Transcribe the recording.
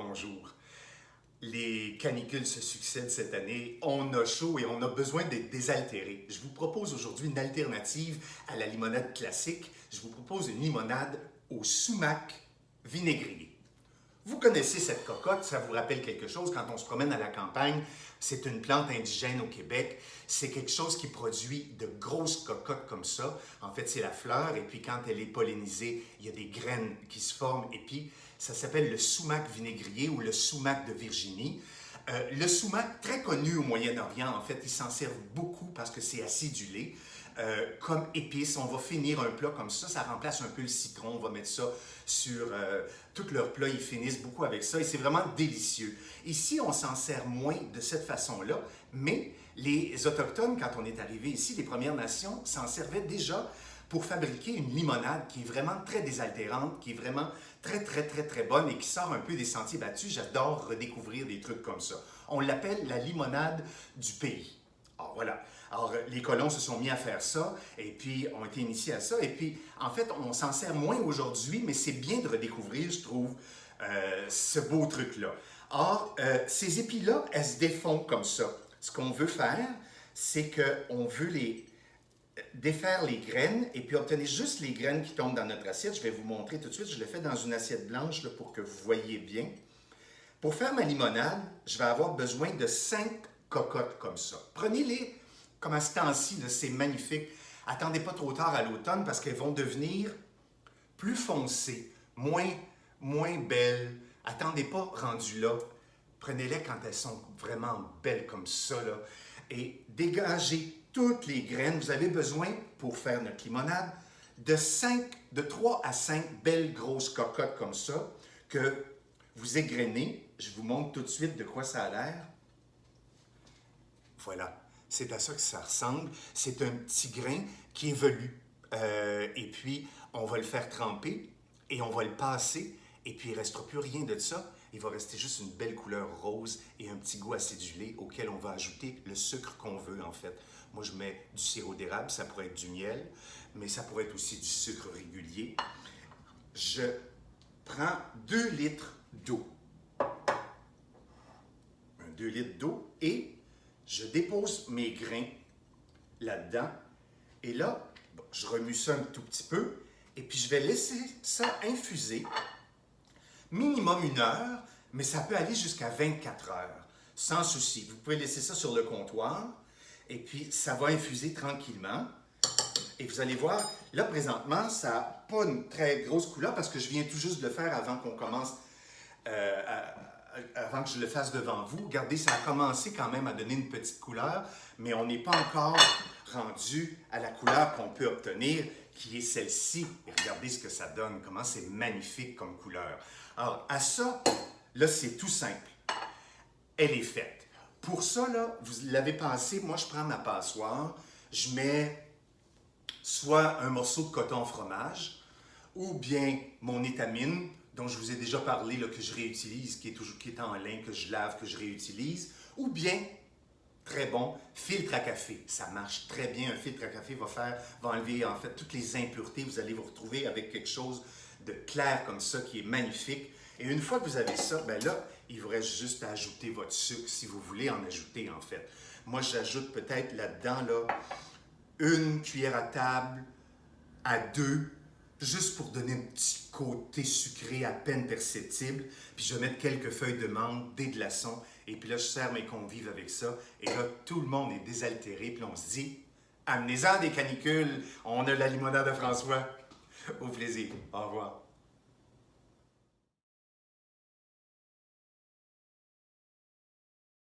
bonjour. Les canicules se succèdent cette année, on a chaud et on a besoin d'être désaltéré. Je vous propose aujourd'hui une alternative à la limonade classique. Je vous propose une limonade au sumac vinaigrier. Vous connaissez cette cocotte, ça vous rappelle quelque chose quand on se promène à la campagne. C'est une plante indigène au Québec. C'est quelque chose qui produit de grosses cocottes comme ça. En fait, c'est la fleur et puis quand elle est pollinisée, il y a des graines qui se forment et puis ça s'appelle le sumac vinaigrier ou le sumac de Virginie. Le sumac, très connu au Moyen-Orient, en fait, ils s'en servent beaucoup parce que c'est acidulé. Comme épice, on va finir un plat comme ça remplace un peu le citron, on va mettre ça sur tout leur plat, ils finissent beaucoup avec ça et c'est vraiment délicieux. Ici, on s'en sert moins de cette façon-là, mais les Autochtones, quand on est arrivé ici, les Premières Nations s'en servaient déjà pour fabriquer une limonade qui est vraiment très désaltérante, qui est vraiment très bonne et qui sort un peu des sentiers battus. J'adore redécouvrir des trucs comme ça. On l'appelle la limonade du pays. Alors voilà. Alors les colons se sont mis à faire ça et puis ont été initiés à ça. Et puis en fait, on s'en sert moins aujourd'hui, mais c'est bien de redécouvrir, je trouve, ce beau truc-là. Or, ces épis-là, elles se défont comme ça. Ce qu'on veut faire, c'est qu'on veut défaire les graines et puis obtenir juste les graines qui tombent dans notre assiette. Je vais vous montrer tout de suite. Je le fais dans une assiette blanche là, pour que vous voyez bien. Pour faire ma limonade, je vais avoir besoin de 5 cocottes comme ça. Prenez-les comme à ce temps-ci, c'est magnifique. Attendez pas trop tard à l'automne parce qu'elles vont devenir plus foncées, moins belles. Attendez pas rendues là. Prenez-les quand elles sont vraiment belles comme ça là, et dégagez toutes les graines. Vous avez besoin, pour faire notre limonade, de 3 à 5 belles grosses cocottes comme ça que vous égrenez. Je vous montre tout de suite de quoi ça a l'air. Voilà. C'est à ça que ça ressemble. C'est un petit grain qui est velu. Et puis, on va le faire tremper et on va le passer. Et puis, il ne restera plus rien de ça. Il va rester juste une belle couleur rose et un petit goût acidulé auquel on va ajouter le sucre qu'on veut, en fait. Moi, je mets du sirop d'érable. Ça pourrait être du miel, mais ça pourrait être aussi du sucre régulier. Je prends 2 litres d'eau. 2 litres d'eau et je dépose mes grains là-dedans. Et là, bon, je remue ça un tout petit peu. Et puis, je vais laisser ça infuser minimum 1 heure, mais ça peut aller jusqu'à 24 heures, sans souci. Vous pouvez laisser ça sur le comptoir. Et puis, ça va infuser tranquillement. Et vous allez voir, là, présentement, ça n'a pas une très grosse couleur parce que je viens tout juste de le faire avant qu'on commence avant que je le fasse devant vous. Regardez, ça a commencé quand même à donner une petite couleur, mais on n'est pas encore rendu à la couleur qu'on peut obtenir, qui est celle-ci. Et regardez ce que ça donne, comment c'est magnifique comme couleur. Alors, à ça, là, c'est tout simple. Elle est faite. Pour ça, là, vous l'avez pensé, moi, je prends ma passoire, je mets soit un morceau de coton fromage, ou bien mon étamine, dont je vous ai déjà parlé, là, que je réutilise, qui est en lin, que je lave, que je réutilise, ou bien, très bon, filtre à café. Ça marche très bien. Un filtre à café va enlever en fait toutes les impuretés. Vous allez vous retrouver avec quelque chose de clair comme ça, qui est magnifique. Et une fois que vous avez ça, ben là, il vous reste juste à ajouter votre sucre, si vous voulez en ajouter, en fait. Moi, j'ajoute peut-être là-dedans, là, 1 cuillère à table à 2, juste pour donner un petit côté sucré à peine perceptible. Puis je vais mettre quelques feuilles de menthe, des glaçons, et puis là, je sers mes convives avec ça. Et là, tout le monde est désaltéré, puis on se dit, amenez-en des canicules, on a la limonade de François. Au plaisir. Au revoir.